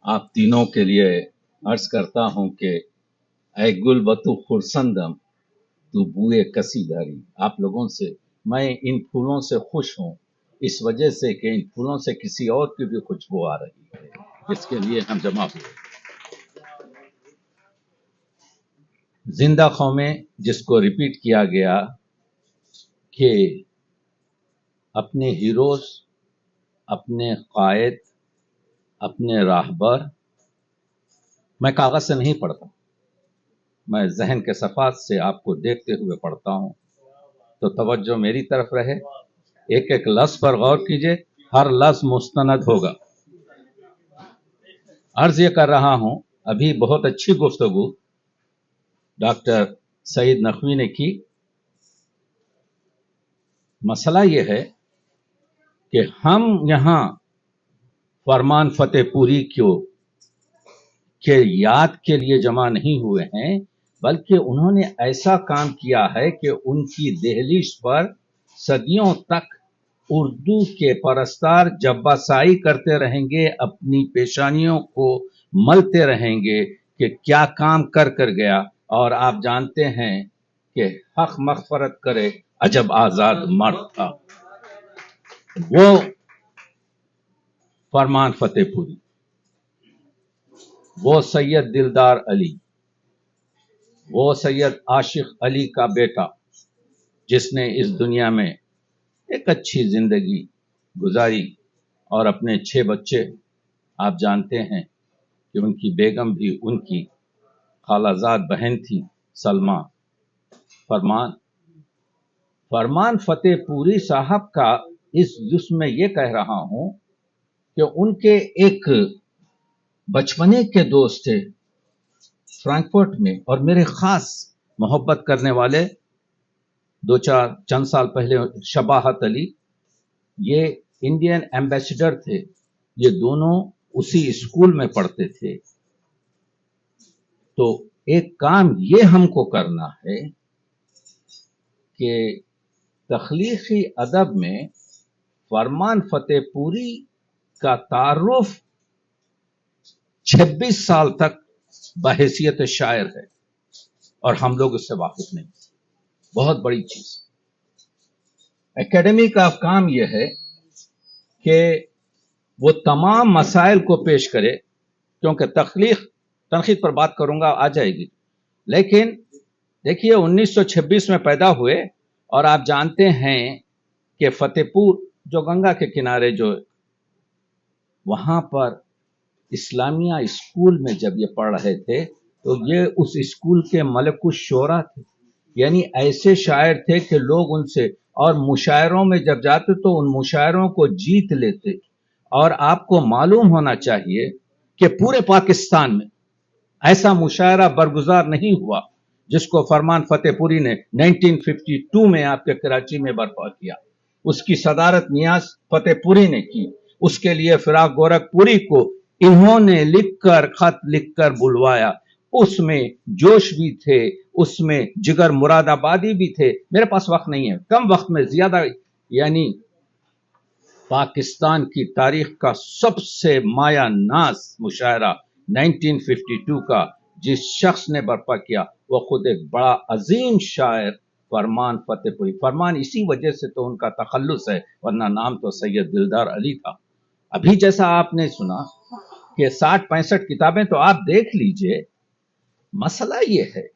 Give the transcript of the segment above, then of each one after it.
آپ تینوں کے لیے عرض کرتا ہوں کہ اے گل بتو خرسندم تو بوئے کسی داری. آپ لوگوں سے میں ان پھولوں سے خوش ہوں اس وجہ سے کہ ان پھولوں سے کسی اور کی بھی خوشبو آ رہی ہے جس کے لیے ہم جمع ہوئے. زندہ قومیں جس کو ریپیٹ کیا گیا کہ اپنے ہیروز، اپنے قائد، اپنے راہبر، میں کاغذ سے نہیں پڑھتا، میں ذہن کے صفحات سے آپ کو دیکھتے ہوئے پڑھتا ہوں، تو توجہ میری طرف رہے. ایک ایک لفظ پر غور کیجئے، ہر لفظ مستند ہوگا. عرض یہ کر رہا ہوں، ابھی بہت اچھی گفتگو ڈاکٹر سعید نقوی نے کی. مسئلہ یہ ہے کہ ہم یہاں فرمان فتح پوری کے یاد کے لیے جمع نہیں ہوئے ہیں، بلکہ انہوں نے ایسا کام کیا ہے کہ ان کی دہلیز پر صدیوں تک اردو کے پرستار جبہ سائی کرتے رہیں گے، اپنی پیشانیوں کو ملتے رہیں گے کہ کیا کام کر گیا. اور آپ جانتے ہیں کہ حق مغفرت کرے عجب آزاد مرد تھا وہ فرمان فتح پوری، وہ سید دلدار علی، وہ سید عاشق علی کا بیٹا جس نے اس دنیا میں ایک اچھی زندگی گزاری اور اپنے 6 بچے، آپ جانتے ہیں کہ ان کی بیگم بھی ان کی خالہ زاد بہن تھی سلمہ. فرمان فتح پوری صاحب کا اس میں یہ کہہ رہا ہوں کہ ان کے ایک بچپنے کے دوست تھے فرانکفرٹ میں، اور میرے خاص محبت کرنے والے چند سال پہلے شباہت علی، یہ انڈین ایمبیسڈر تھے. یہ دونوں اسی اسکول میں پڑھتے تھے. تو ایک کام یہ ہم کو کرنا ہے کہ تخلیقی ادب میں فرمان فتح پوری کا تعارف 26 سال تک بحیثیت شاعر ہے اور ہم لوگ اس سے واقف نہیں. بہت بڑی چیز. اکیڈمی کا کام یہ ہے کہ وہ تمام مسائل کو پیش کرے، کیونکہ تنقید پر بات کروں گا آ جائے گی. لیکن دیکھیے 1926 میں پیدا ہوئے، اور آپ جانتے ہیں کہ فتح پور جو گنگا کے کنارے جو وہاں پر اسلامیہ اسکول میں جب یہ پڑھ رہے تھے تو یہ اس اسکول کے ملک الشعراء تھے. یعنی ایسے شاعر تھے کہ لوگ ان سے، اور مشاعروں میں جب جاتے تو ان مشاعروں کو جیت لیتے. اور آپ کو معلوم ہونا چاہیے کہ پورے پاکستان میں ایسا مشاعرہ برگزار نہیں ہوا جس کو فرمان فتح پوری نے 1952 میں آپ کے کراچی میں برپا کیا. اس کی صدارت نیاز فتح پوری نے کی. اس کے لیے فراق گورکھ پوری کو انہوں نے خط لکھ کر بلوایا. اس میں جوش بھی تھے، اس میں جگر مراد آبادی بھی تھے. میرے پاس وقت نہیں ہے، کم وقت میں زیادہ، یعنی پاکستان کی تاریخ کا سب سے مایہ ناز مشاعرہ 1952 کا جس شخص نے برپا کیا وہ خود ایک بڑا عظیم شاعر فرمان فتح پوری. فرمان اسی وجہ سے تو ان کا تخلص ہے، ورنہ نام تو سید دلدار علی تھا. ابھی جیسا آپ نے سنا کہ 60-65 کتابیں، تو آپ دیکھ لیجئے. مسئلہ یہ ہے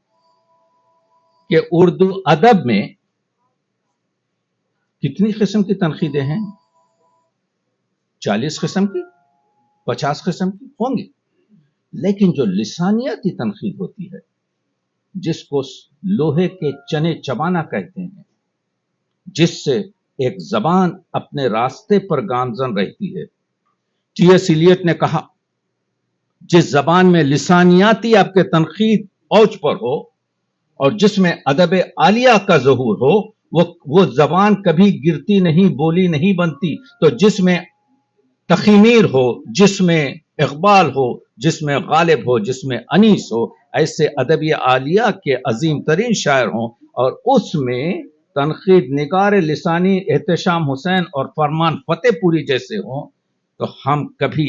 کہ اردو ادب میں کتنی قسم کی تنقیدیں ہیں؟ 40 قسم کی، 50 قسم کی ہوں گی. لیکن جو لسانیاتی تنقید ہوتی ہے، جس کو لوہے کے چنے چبانا کہتے ہیں، جس سے ایک زبان اپنے راستے پر گامزن رہتی ہے. ٹی ایس ایلیٹ نے کہا جس زبان میں لسانیاتی آپ کے تنقید اوج پر ہو اور جس میں ادب عالیہ کا ظہور ہو، وہ زبان کبھی گرتی نہیں، بولی نہیں بنتی. تو جس میں تخیمیر ہو، جس میں اقبال ہو، جس میں غالب ہو، جس میں انیس ہو، ایسے ادبی عالیہ کے عظیم ترین شاعر ہوں، اور اس میں تنقید نگار لسانی احتشام حسین اور فرمان فتح پوری جیسے ہوں، تو ہم کبھی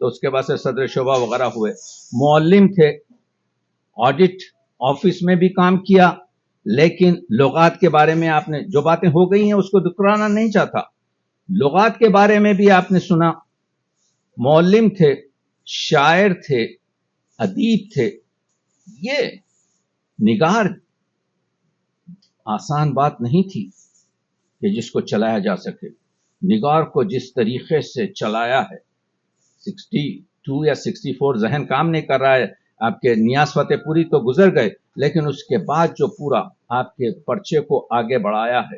تو اس کے بعد سے صدر شعبہ وغیرہ ہوئے. معلم تھے, آڈٹ آفس میں بھی کام کیا, لیکن لغات کے بارے میں آپ نے جو باتیں ہو گئی ہیں اس کو دکرانا نہیں چاہتا, لغات کے بارے میں بھی آپ نے سنا. معلم تھے, شاعر تھے, ادیب تھے. یہ نگار آسان بات نہیں تھی کہ جس کو چلایا جا سکے. نگار کو جس طریقے سے چلایا ہے, 62 یا 64 ذہن کام نہیں کر رہا ہے. آپ کے نیاز فتح پوری تو گزر گئے, لیکن اس کے بعد جو پورا آپ کے پرچے کو آگے بڑھایا ہے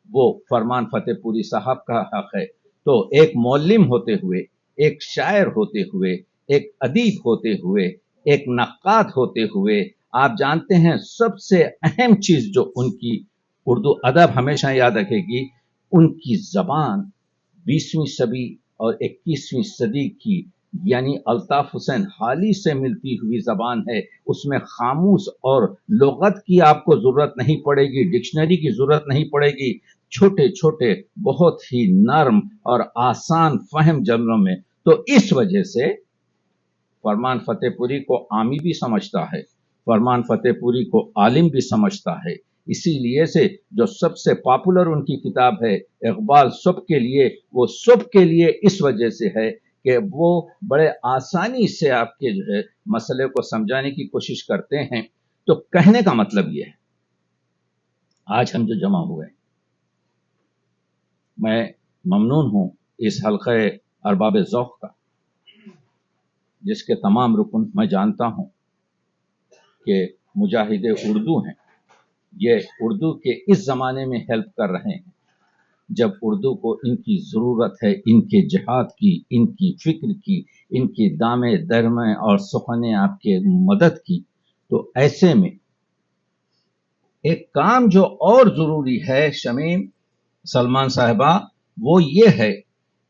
وہ فرمان فتح پوری صاحب کا حق ہے. تو ایک معلم ہوتے ہوئے, ایک شاعر ہوتے ہوئے, ایک ادیب ہوتے ہوئے, ایک نقاد ہوتے ہوئے, آپ جانتے ہیں سب سے اہم چیز جو ان کی اردو ادب ہمیشہ یاد رکھے گی, ان کی زبان 20ویں صدی اور 21ویں صدی کی یعنی الطاف حسین حالی سے ملتی ہوئی زبان ہے. اس میں خاموش اور لغت کی آپ کو ضرورت نہیں پڑے گی, ڈکشنری کی ضرورت نہیں پڑے گی. چھوٹے چھوٹے بہت ہی نرم اور آسان فہم جملوں میں. تو اس وجہ سے فرمان فتح پوری کو عامی بھی سمجھتا ہے, فرمان فتح پوری کو عالم بھی سمجھتا ہے. اسی لیے سے جو سب سے پاپولر ان کی کتاب ہے اقبال سب کے لیے, وہ سب کے لیے اس وجہ سے ہے کہ وہ بڑے آسانی سے آپ کے جو ہے مسئلے کو سمجھانے کی کوشش کرتے ہیں. تو کہنے کا مطلب یہ ہے, آج ہم جو جمع ہوئے, میں ممنون ہوں اس حلقہ ارباب ذوق کا, جس کے تمام رکن میں جانتا ہوں کہ مجاہد اردو ہیں. یہ اردو کے اس زمانے میں ہیلپ کر رہے ہیں جب اردو کو ان کی ضرورت ہے, ان کے جہاد کی, ان کی فکر کی, ان کی دامے درمے اور سخنے آپ کے مدد کی. تو ایسے میں ایک کام جو اور ضروری ہے شمیم سلمان صاحبہ, وہ یہ ہے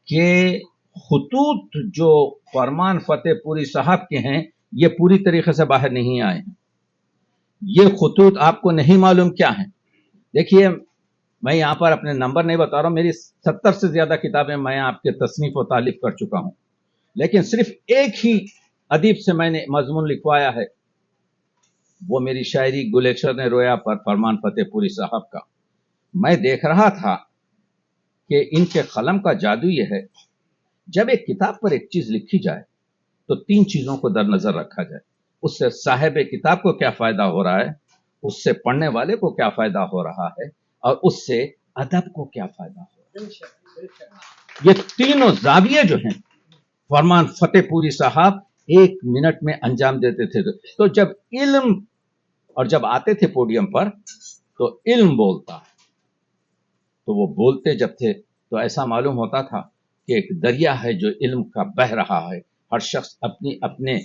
کہ خطوط جو فرمان فتح پوری صاحب کے ہیں یہ پوری طریقے سے باہر نہیں آئے ہیں. یہ خطوط آپ کو نہیں معلوم کیا ہیں. دیکھیے, میں یہاں پر اپنے نمبر نہیں بتا رہا ہوں, میری 70 سے زیادہ کتابیں میں آپ کے تصنیف و تالیف کر چکا ہوں, لیکن صرف ایک ہی ادیب سے میں نے مضمون لکھوایا ہے, وہ میری شاعری گلشن رویا پر فرمان فتح پوری صاحب کا. میں دیکھ رہا تھا کہ ان کے قلم کا جادو یہ ہے, جب ایک کتاب پر ایک چیز لکھی جائے تو 3 چیزوں کو در نظر رکھا جائے. اس سے صاحب کتاب کو کیا فائدہ ہو رہا ہے, اس سے پڑھنے والے کو کیا فائدہ ہو رہا ہے, اور اس سے ادب کو کیا فائدہ ہو رہا ہے. یہ تینوں زاویے جو ہیں فرمان فتح پوری صاحب 1 منٹ میں انجام دیتے تھے. تو جب علم, اور جب آتے تھے پوڈیم پر تو علم بولتا, تو وہ بولتے جب تھے تو ایسا معلوم ہوتا تھا کہ ایک دریا ہے جو علم کا بہ رہا ہے. ہر شخص اپنے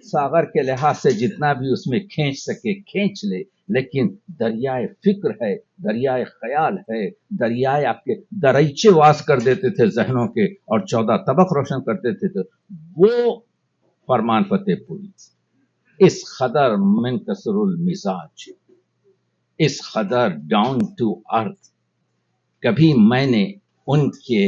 ساغر کے لحاظ سے جتنا بھی اس میں کھینچ سکے کھینچ لے, لیکن دریائے فکر ہے, دریائے خیال ہے, دریائے آپ کے دریچے واس کر دیتے تھے ذہنوں کے, اور 14 طبق روشن کرتے تھے. وہ فرمان فتح پوری اس قدر منکسر المزاج, اس قدر ڈاؤن ٹو ارتھ, کبھی میں نے ان کے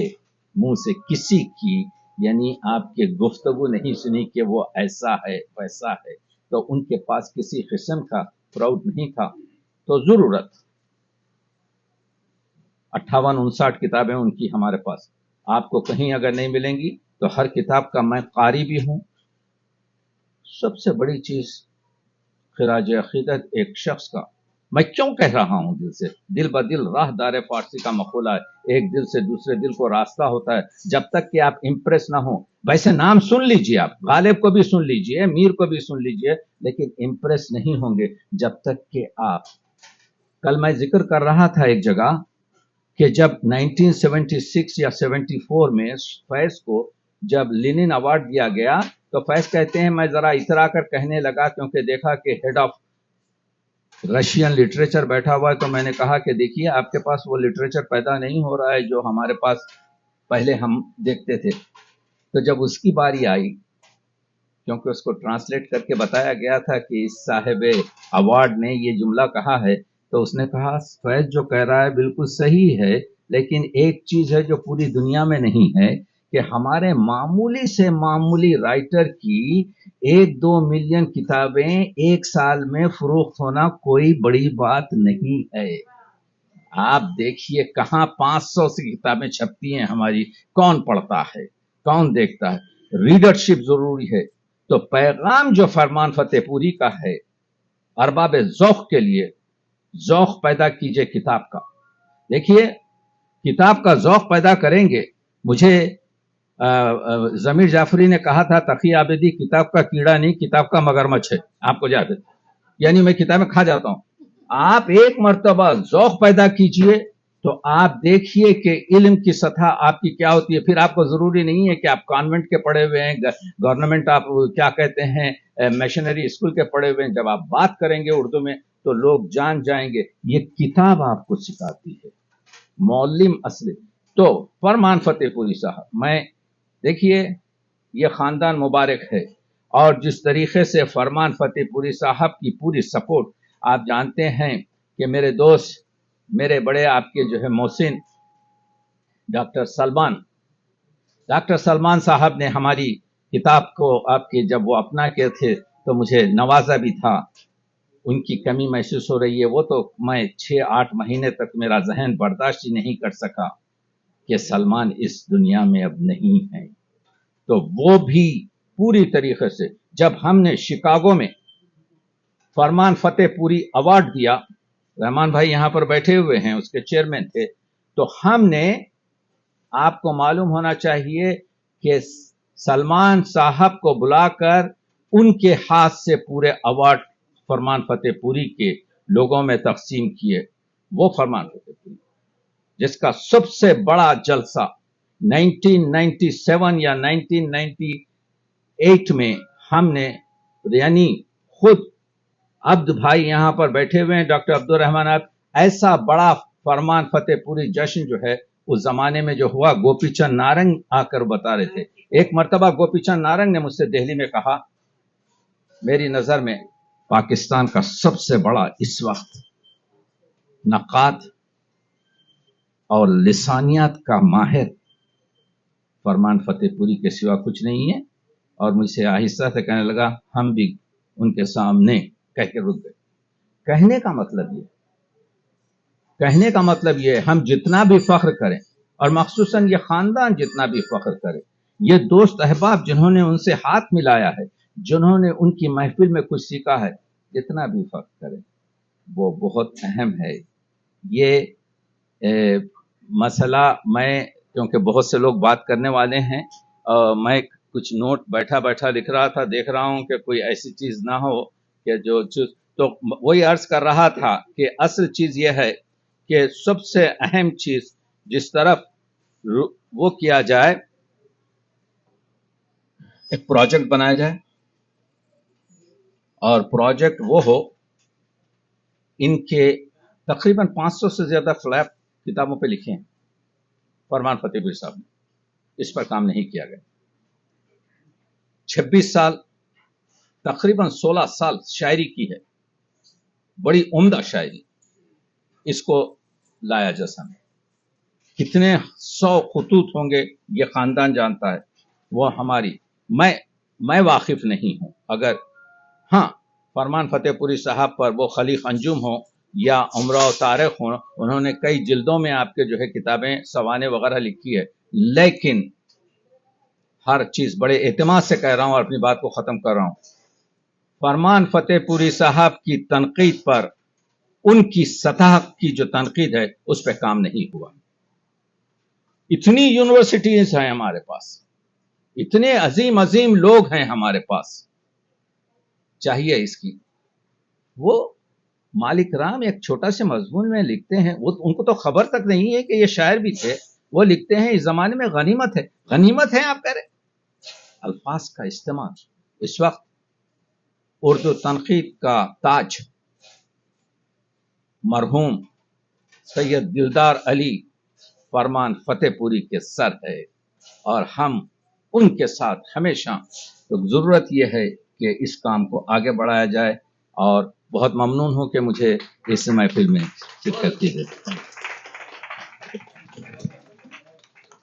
منہ سے کسی کی یعنی آپ کے گفتگو نہیں سنی کہ وہ ایسا ہے ویسا ہے. تو ان کے پاس کسی قسم کا پراؤڈ نہیں تھا. تو ضرورت 58-59 کتابیں ان کی ہمارے پاس, آپ کو کہیں اگر نہیں ملیں گی تو ہر کتاب کا میں قاری بھی ہوں. سب سے بڑی چیز خراج عقیدت ایک شخص کا, میں کیوں کہہ رہا ہوں دل سے, دل بدل راہ دار فارسی کا مقولہ ہے, ایک دل سے دوسرے دل کو راستہ ہوتا ہے. جب تک کہ آپ امپریس نہ ہوں, ویسے نام سن لیجئے, آپ غالب کو بھی سن لیجئے, میر کو بھی سن لیجئے, لیکن امپریس نہیں ہوں گے جب تک کہ آپ. کل میں ذکر کر رہا تھا ایک جگہ کہ جب 1976 یا 74 میں فیض کو جب لینن ایوارڈ دیا گیا تو فیض کہتے ہیں میں ذرا اترا کر کہنے لگا, کیونکہ دیکھا کہ ہیڈ آف رشین لٹریچر بیٹھا ہوا ہے, تو میں نے کہا کہ دیکھیے آپ کے پاس وہ لٹریچر پیدا نہیں ہو رہا ہے جو ہمارے پاس پہلے ہم دیکھتے تھے. تو جب اس کی باری آئی, کیونکہ اس کو ٹرانسلیٹ کر کے بتایا گیا تھا کہ اس صاحب ایوارڈ نے یہ جملہ کہا ہے, تو اس نے کہا فیض جو کہہ رہا ہے بالکل صحیح ہے, لیکن ایک چیز ہے جو پوری دنیا میں نہیں ہے کہ ہمارے معمولی سے معمولی رائٹر کی 1-2 ملین کتابیں ایک سال میں فروخت ہونا کوئی بڑی بات نہیں ہے. آپ دیکھیے کہاں 500 سے کتابیں چھپتی ہیں ہماری، کون پڑھتا ہے، کون دیکھتا ہے؟ ریڈرشپ ضروری ہے. تو پیغام جو فرمان فتح پوری کا ہے، ارباب ذوق کے لیے، ذوق پیدا کیجئے کتاب کا. دیکھیے کتاب کا ذوق پیدا کریں گے. مجھے ضمیر جعفری نے کہا تھا تقی عابدی کتاب کا کیڑا نہیں، کتاب کا مگرمچھ ہے. آپ کو یاد ہے؟ یعنی میں کتابیں کھا جاتا ہوں. آپ ایک مرتبہ ذوق پیدا کیجئے تو آپ دیکھیے کہ علم کی سطح آپ کی کیا ہوتی ہے. پھر آپ کو ضروری نہیں ہے کہ آپ کانوینٹ کے پڑھے ہوئے ہیں، گورنمنٹ آپ کیا کہتے ہیں مشنری اسکول کے پڑھے ہوئے ہیں. جب آپ بات کریں گے اردو میں تو لوگ جان جائیں گے یہ کتاب آپ کو سکھاتی ہے. معلم اصلی. تو فرمان فتح پوری صاحب، میں دیکھیے یہ خاندان مبارک ہے، اور جس طریقے سے فرمان فتح پوری صاحب کی پوری سپورٹ، آپ جانتے ہیں کہ میرے دوست، میرے بڑے آپ کے جو ہے محسن ڈاکٹر سلمان صاحب نے ہماری کتاب کو آپ کے جب وہ اپنا کے تھے تو مجھے نوازا بھی تھا. ان کی کمی محسوس ہو رہی ہے. وہ تو میں 6-8 مہینے تک میرا ذہن برداشت ہی نہیں کر سکا کہ سلمان اس دنیا میں اب نہیں ہے. تو وہ بھی پوری طریقے سے جب ہم نے شکاگو میں فرمان فتح پوری ایوارڈ دیا، رحمان بھائی یہاں پر بیٹھے ہوئے ہیں، اس کے چیئرمین تھے، تو ہم نے، آپ کو معلوم ہونا چاہیے کہ سلمان صاحب کو بلا کر ان کے ہاتھ سے پورے ایوارڈ فرمان فتح پوری کے لوگوں میں تقسیم کیے. وہ فرمان فتح پوری جس کا سب سے بڑا جلسہ 1997 یا 1998 میں ہم نے، یعنی خود عبد بھائی یہاں پر بیٹھے ہوئے ہیں، ڈاکٹر عبد الرحمان عبد، ایسا بڑا فرمان فتح پوری جشن جو ہے اس زمانے میں جو ہوا، گوپی چند نارنگ آ کر بتا رہے تھے. ایک مرتبہ گوپی چند نارنگ نے مجھ سے دہلی میں کہا، میری نظر میں پاکستان کا سب سے بڑا اس وقت نقاد اور لسانیات کا ماہر فرمان فتح پوری کے سوا کچھ نہیں ہے. اور مجھ سے آہستہ سے کہنے لگا، ہم بھی ان کے سامنے کہہ کے رک گئے. کہنے کا مطلب یہ ہے ہم جتنا بھی فخر کریں، اور مخصوصاً یہ خاندان جتنا بھی فخر کرے، یہ دوست احباب جنہوں نے ان سے ہاتھ ملایا ہے، جنہوں نے ان کی محفل میں کچھ سیکھا ہے، جتنا بھی فخر کرے وہ بہت اہم ہے. یہ مسئلہ میں، کیونکہ بہت سے لوگ بات کرنے والے ہیں، میں کچھ نوٹ بیٹھا لکھ رہا تھا، دیکھ رہا ہوں کہ کوئی ایسی چیز نہ ہو کہ جو تو وہی عرض کر رہا تھا کہ اصل چیز یہ ہے کہ سب سے اہم چیز جس طرف وہ کیا جائے، ایک پروجیکٹ بنایا جائے، اور پروجیکٹ وہ ہو، ان کے تقریباً 500 سے زیادہ فلیپ کتابوں پہ لکھے ہیں فرمان فتح پوری صاحب نے. اس پر کام نہیں کیا گیا. 26 سال، تقریباً 16 سال شاعری کی ہے، بڑی عمدہ شاعری. اس کو لایا جیسا میں کتنے 100 خطوط ہوں گے یہ خاندان جانتا ہے. وہ ہماری، میں واقف نہیں ہوں. اگر ہاں فرمان فتح پوری صاحب پر وہ خلیق انجم ہوں یا عمرہ و تاریخ ہوں، انہوں نے کئی جلدوں میں آپ کے جو ہے کتابیں سوانے وغیرہ لکھی ہے، لیکن ہر چیز بڑے اعتماد سے کہہ رہا ہوں اور اپنی بات کو ختم کر رہا ہوں. فرمان فتح پوری صاحب کی تنقید پر، ان کی سطح کی جو تنقید ہے اس پہ کام نہیں ہوا. اتنی یونیورسٹیز ہیں ہمارے پاس، اتنے عظیم لوگ ہیں ہمارے پاس، چاہیے اس کی. وہ مالک رام ایک چھوٹا سے مضمون میں لکھتے ہیں، ان کو تو خبر تک نہیں ہے کہ یہ شاعر بھی تھے. وہ لکھتے ہیں اس زمانے میں غنیمت ہے آپ کہہ رہے. الفاظ کا استعمال اس وقت اردو تنقید کا تاج مرحوم سید دلدار علی فرمان فتح پوری کے سر ہے، اور ہم ان کے ساتھ ہمیشہ. تو ضرورت یہ ہے کہ اس کام کو آگے بڑھایا جائے، اور بہت ممنون ہوں کہ مجھے اس محفل میں شرکت کی گئی.